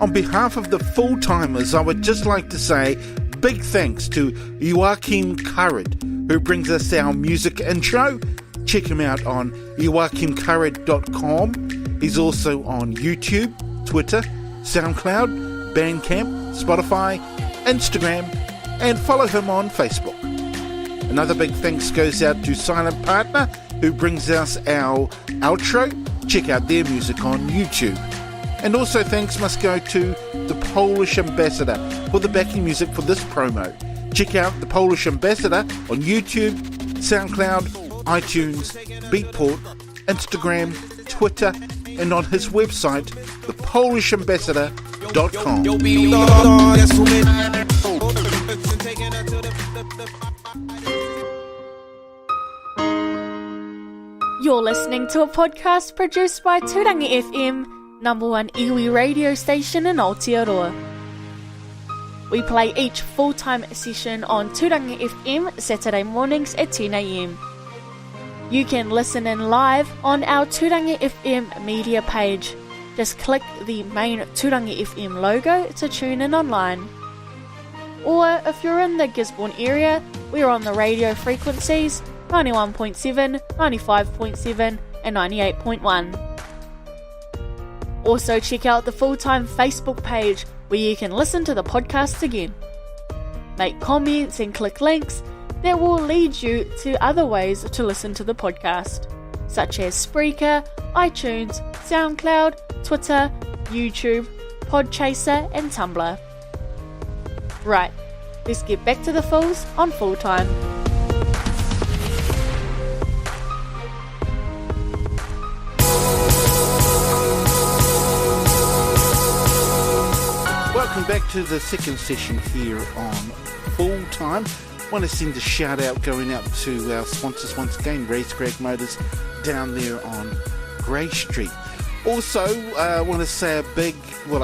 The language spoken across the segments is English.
On behalf of the full-timers, I would just like to say big thanks to Joachim Currid, who brings us our music intro. Check him out on joachimcurrid.com. He's also on YouTube, Twitter, SoundCloud, Bandcamp, Spotify, Instagram, and follow him on Facebook. Another big thanks goes out to Silent Partner, who brings us our outro. Check out their music on YouTube. And also thanks must go to the Polish Ambassador for the backing music for this promo. Check out the Polish Ambassador on YouTube, SoundCloud, iTunes, Beatport, Instagram, Twitter, and on his website, thepolishambassador.com. You're listening to a podcast produced by Tūrangi FM, number one iwi radio station in Aotearoa. We play each full-time session on Tūrangi FM Saturday mornings at 10 a.m. You can listen in live on our Tūrangi FM media page. Just click the main Tūrangi FM logo to tune in online. Or if you're in the Gisborne area, we're on the radio frequencies 91.7, 95.7 and 98.1. Also check out the Full-Time Facebook page where you can listen to the podcast again. Make comments and click links that will lead you to other ways to listen to the podcast, such as Spreaker, iTunes, SoundCloud, Twitter, YouTube, Podchaser and Tumblr. Right, let's get back to the Fools on Full-Time. Welcome back to the second session here on Full Time. Want to send a shout out going out to our sponsors once again, Racetrack Motors down there on Grey Street. Also, want to say a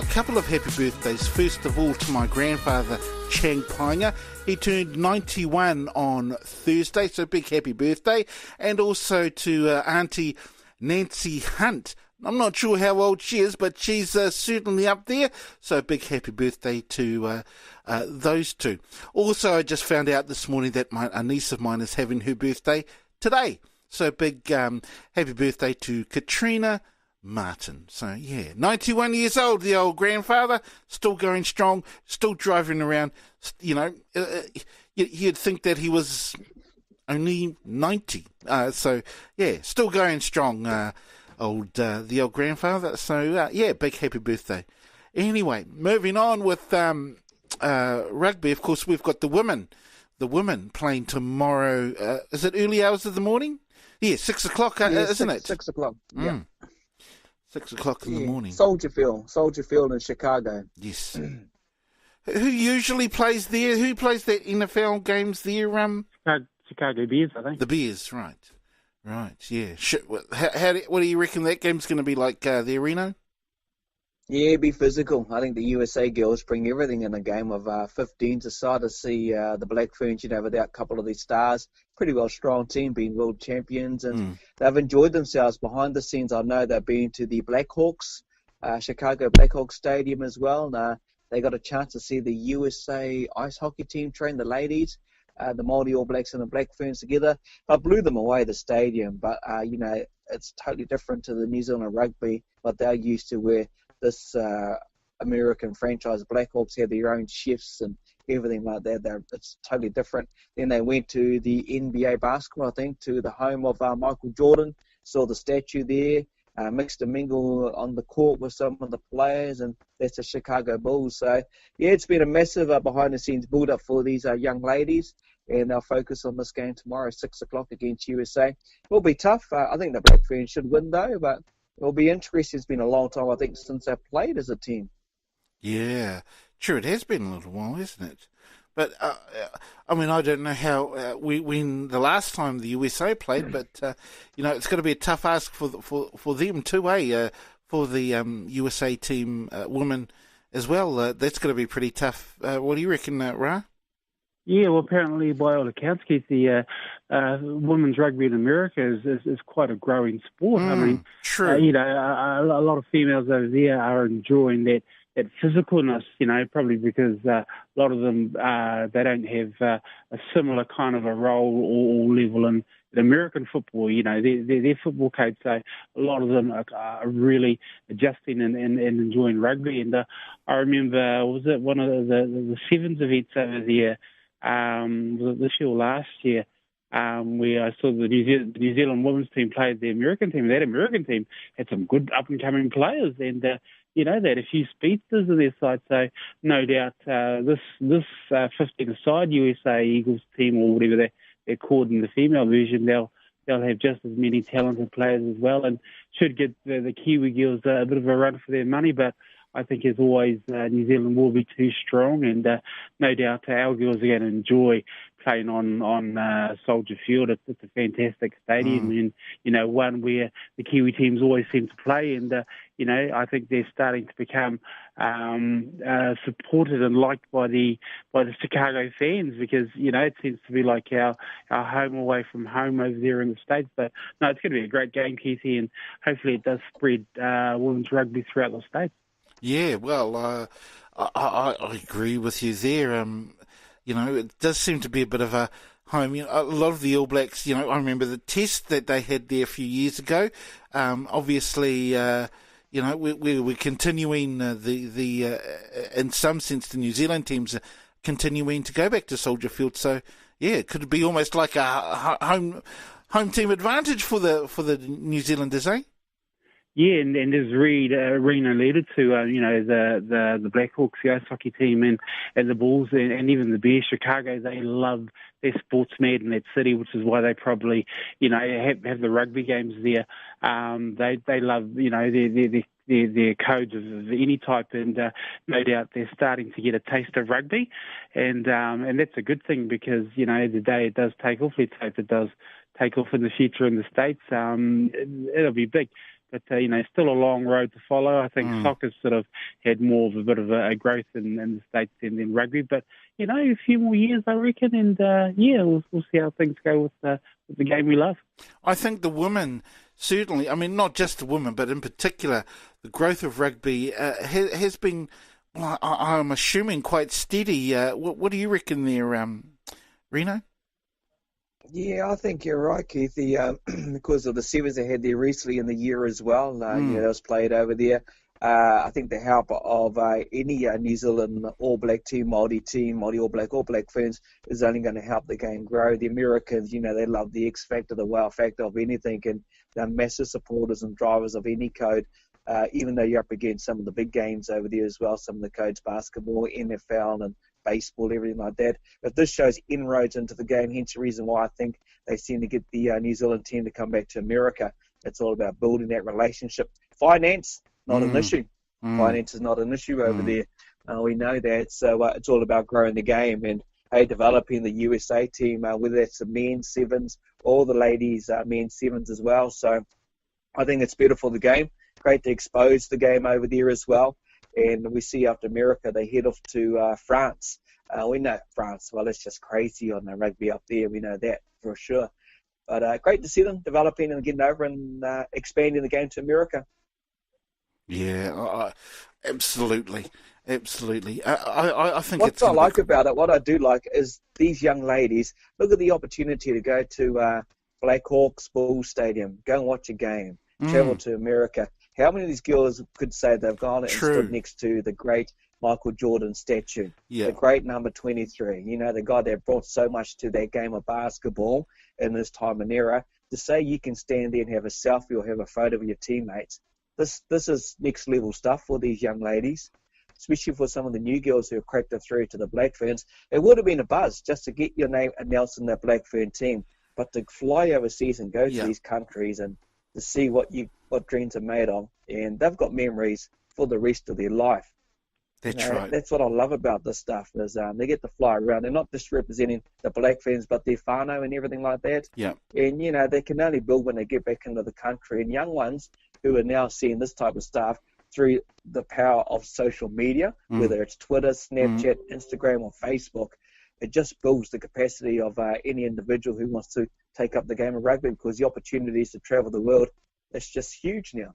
couple of happy birthdays. First of all to my grandfather, Chang Painga. He turned 91 on Thursday, so big happy birthday. And also to Auntie Nancy Hunt. I'm not sure how old she is, but she's certainly up there. So big happy birthday to those two. Also, I just found out this morning that a niece of mine is having her birthday today. So big happy birthday to Katrina Martin. So yeah, 91 years old, the old grandfather, still going strong, still driving around. You know, you'd think that he was only 90. So yeah, still going strong. The old grandfather. So yeah, big happy birthday. Anyway, moving on with rugby. Of course, we've got the women playing tomorrow. Is it early hours of the morning? Yeah, 6 o'clock, isn't it? 6 o'clock. Yeah, 6 o'clock in the morning. Soldier Field in Chicago. Yes. Who usually plays there? Who plays the NFL games there? Chicago Bears, I think. The Bears, right. Right, yeah. What do you reckon that game's going to be like there, Riino? Yeah, be physical. I think the USA girls bring everything in a game of 15 aside to see the Black Ferns, without a couple of these stars. Pretty well strong team, being world champions, and they've enjoyed themselves behind the scenes. I know they've been to the Blackhawks, Chicago Blackhawks Stadium as well. They got a chance to see the USA ice hockey team train the ladies. The Māori All Blacks and the Black Ferns together. I blew them away, the stadium, but, it's totally different to the New Zealand rugby, what they're used to, where this American franchise Blackhawks have their own chefs and everything like that. It's totally different. Then they went to the NBA basketball, I think, to the home of Michael Jordan, saw the statue there, mixed and mingle on the court with some of the players, and that's the Chicago Bulls. So, yeah, it's been a massive behind-the-scenes build-up for these young ladies, and they'll focus on this game tomorrow, 6 o'clock against USA. It'll be tough. I think the Black Ferns should win, though, but it'll be interesting. It's been a long time, I think, since they've played as a team. Yeah, sure, it has been a little while, hasn't it? But, I don't know how when the last time the USA played, but, it's going to be a tough ask for them too, for the USA team women as well. That's going to be pretty tough. What do you reckon, Ra? Yeah, well, apparently, by all accounts, Keith, the women's rugby in America is quite a growing sport. True. A lot of females over there are enjoying that physicalness, probably because a lot of them, they don't have a similar kind of a role or level in American football. Their football coach, so a lot of them are really adjusting and enjoying rugby. And I remember, was it one of the sevens events over there, was it this year or last year, where I saw the New Zealand women's team played the American team. That American team had some good up-and-coming players, and they had a few speedsters in their side. So no doubt this 15-a-side USA Eagles team, or whatever they're called in the female version, they'll have just as many talented players as well, and should get the Kiwi girls a bit of a run for their money. But I think, as always, New Zealand will be too strong, and no doubt our girls are going to enjoy playing on Soldier Field. It's a fantastic stadium, and one where the Kiwi teams always seem to play. And I think they're starting to become supported and liked by the Chicago fans, because it seems to be like our home away from home over there in the States. But no, it's going to be a great game, Keithy, and hopefully it does spread women's rugby throughout the States. Yeah, well, I agree with you there. It does seem to be a bit of a home. A lot of the All Blacks, I remember the test that they had there a few years ago. Obviously, we're continuing in some sense, the New Zealand teams are continuing to go back to Soldier Field. So, yeah, it could be almost like a home team advantage for the New Zealanders, eh? Yeah, and as Riino alluded to, the Blackhawks, the ice hockey team, and the Bulls, and even the Bears, Chicago, they love their sports mad in that city, which is why they probably, have the rugby games there. They love, their codes of any type, and no doubt they're starting to get a taste of rugby, and that's a good thing, because the day it does take off, let's hope it does take off in the future in the States, it'll be big. But, still a long road to follow. I think soccer's sort of had more of a bit of a growth in the States than rugby. But, a few more years, I reckon. And, we'll see how things go with the game we love. I think the women, certainly, I mean, not just the women, but in particular, the growth of rugby has been, well, I'm assuming, quite steady. What do you reckon there, Riino? Yeah, I think you're right, Keithy, because of the sevens they had there recently in the year as well. That was played over there. I think the help of any New Zealand All Black team, Māori All Black fans, is only going to help the game grow. The Americans, they love the X factor, the wow factor of anything, and they're massive supporters and drivers of any code. Even though you're up against some of the big games over there as well, some of the codes, basketball, NFL, and baseball, everything like that. But this shows inroads into the game, hence the reason why I think they seem to get the New Zealand team to come back to America. It's all about building that relationship. Finance, not an issue. Finance is not an issue over there. We know that. So it's all about growing the game and developing the USA team, whether that's the men's sevens or the ladies' men's sevens as well. So I think it's beautiful, the game. Great to expose the game over there as well. And we see after America, they head off to France. We know France, well, it's just crazy on the rugby up there. We know that for sure. But great to see them developing and getting over and expanding the game to America. Yeah, absolutely. Absolutely. I think what I like about it, what I do like, is these young ladies, look at the opportunity to go to Blackhawks Bulls Stadium, go and watch a game, travel to America. How many of these girls could say they've gone and stood next to the great Michael Jordan statue, the great number 23? The guy that brought so much to that game of basketball in this time and era. To say you can stand there and have a selfie or have a photo with your teammates, this is next level stuff for these young ladies, especially for some of the new girls who have cracked it through to the Black Ferns. It would have been a buzz just to get your name announced in that Black Fern team, but to fly overseas and go to these countries and to see what dreams are made of, and they've got memories for the rest of their life. That's right. That's what I love about this stuff, is they get to fly around. They're not just representing the Black Ferns, but their whānau and everything like that. Yeah. And, they can only build when they get back into the country. And young ones who are now seeing this type of stuff through the power of social media, whether it's Twitter, Snapchat, Instagram, or Facebook, it just builds the capacity of any individual who wants to take up the game of rugby, because the opportunities to travel the world, it's just huge now.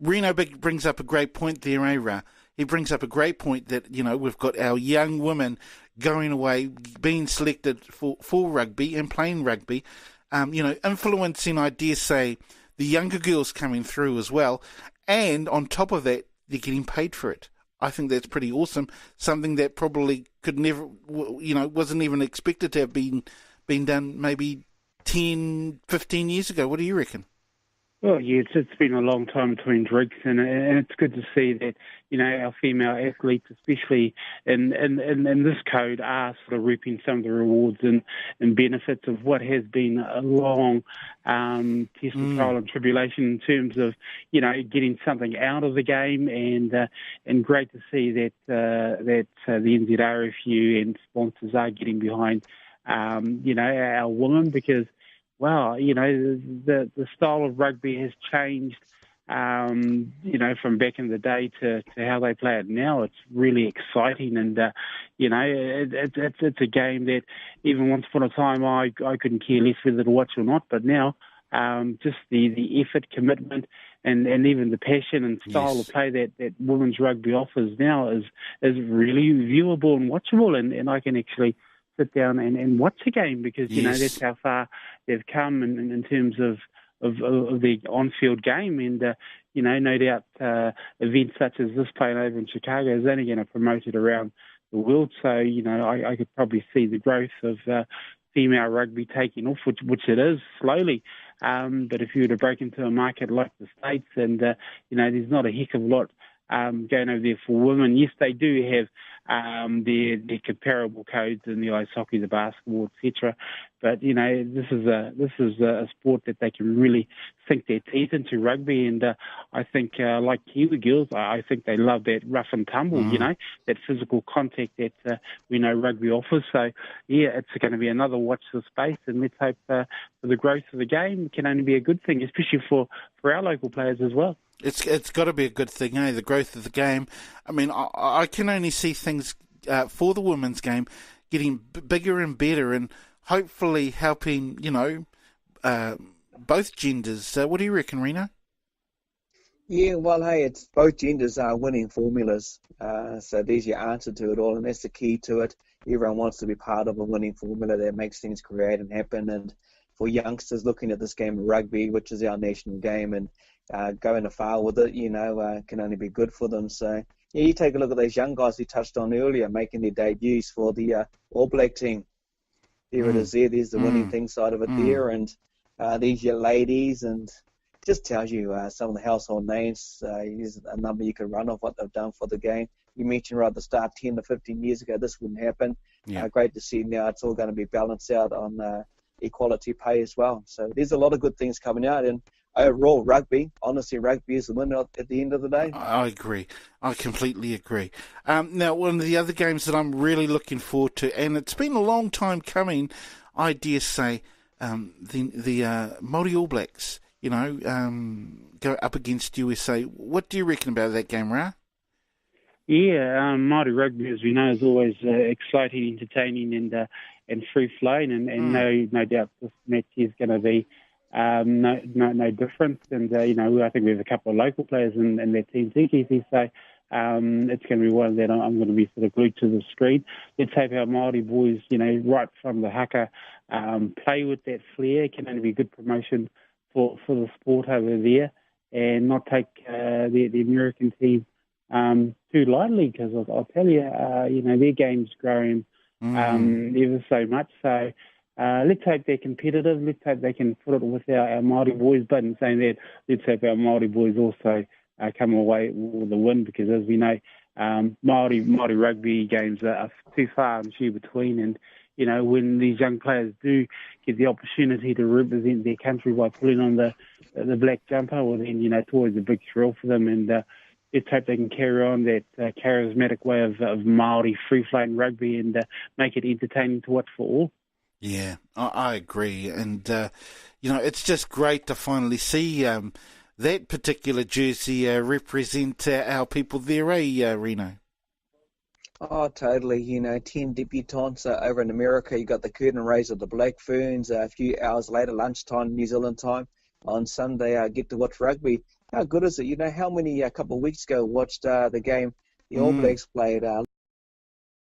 Riino brings up a great point there, Ra. he brings up a great point that, we've got our young women going away, being selected for rugby and playing rugby, influencing, I dare say, the younger girls coming through as well. And on top of that, they're getting paid for it. I think that's pretty awesome. Something that probably could never, wasn't even expected to have been done maybe 10, 15 years ago. What do you reckon? Well, yeah, it's been a long time between drinks, and it's good to see that, our female athletes, especially in this code, are sort of reaping some of the rewards and benefits of what has been a long test of trial and tribulation in terms of, getting something out of the game, and great to see that the NZRFU and sponsors are getting behind, our women, because wow, the style of rugby has changed, from back in the day to how they play it now. It's really exciting, and, it's a game that even once upon a time I couldn't care less whether to watch or not, but now just the effort, commitment, and even the passion and style of play that women's rugby offers now is really viewable and watchable, and I can actually sit down and watch a game because, that's how far they've come in terms of the on-field game. And, no doubt events such as this playing over in Chicago is only going to promote it around the world. So, I could probably see the growth of female rugby taking off, which it is slowly. But if you were to break into a market like the States and, there's not a heck of a lot going over there for women. Yes, they do have their comparable codes in the ice hockey, the basketball, etc. But this is a sport that they can really sink their teeth into, rugby, and I think like Kiwi girls, I think they love that rough and tumble, that physical contact that we know rugby offers. So yeah, it's going to be another watch this space, and let's hope for the growth of the game can only be a good thing, especially for our local players as well. It's got to be a good thing, the growth of the game. I mean, I can only see things for the women's game getting bigger and better, and hopefully helping, both genders. What do you reckon, Riino? Yeah, well, hey, it's both genders are winning formulas. So there's your answer to it all, and that's the key to it. Everyone wants to be part of a winning formula that makes things create and happen. And for youngsters looking at this game of rugby, which is our national game, and going afar with it, can only be good for them. So, yeah, you take a look at those young guys we touched on earlier making their debuts for the All Black team. There it is there. There's the winning thing side of it there. And these your ladies, and just tells you some of the household names. Here's a number you can run off what they've done for the game. You mentioned right at the start, 10 to 15 years ago, this wouldn't happen. Yeah. Great to see now it's all going to be balanced out on equality pay as well. So there's a lot of good things coming out. And overall, rugby is the winner at the end of the day. I agree. I completely agree. Now, one of the other games that I'm really looking forward to, and it's been a long time coming, I dare say, the Māori All Blacks, go up against USA. What do you reckon about that game, Ra? Yeah, Māori rugby, as we know, is always exciting, entertaining, and free-flowing, and no doubt this match is going to be no different. And, I think we have a couple of local players in that team, Tiki, so it's going to be one that I'm going to be sort of glued to the screen. Let's hope our Māori boys, right from the haka, play with that flair. It can only be good promotion for the sport over there, and not take the American team too lightly, because I'll tell you, their game's growing ever so much. So let's hope they're competitive. Let's hope they can put it with our Māori boys. But in saying that, let's hope our Māori boys also come away with the win, because as we know, Māori rugby games are too far and few between. And when these young players do get the opportunity to represent their country by putting on the black jumper, well then, it's always a big thrill for them. And let's hope they can carry on that charismatic way of Māori free-flowing rugby and make it entertaining to watch for all. Yeah, I agree. And, it's just great to finally see that particular jersey represent our people there, Riino? Oh, totally. 10 debutantes over in America. You got the curtain raise of the Black Ferns. A few hours later, lunchtime, New Zealand time, on Sunday, get to watch rugby. How good is it? How many, a couple of weeks ago, watched the game The All Blacks played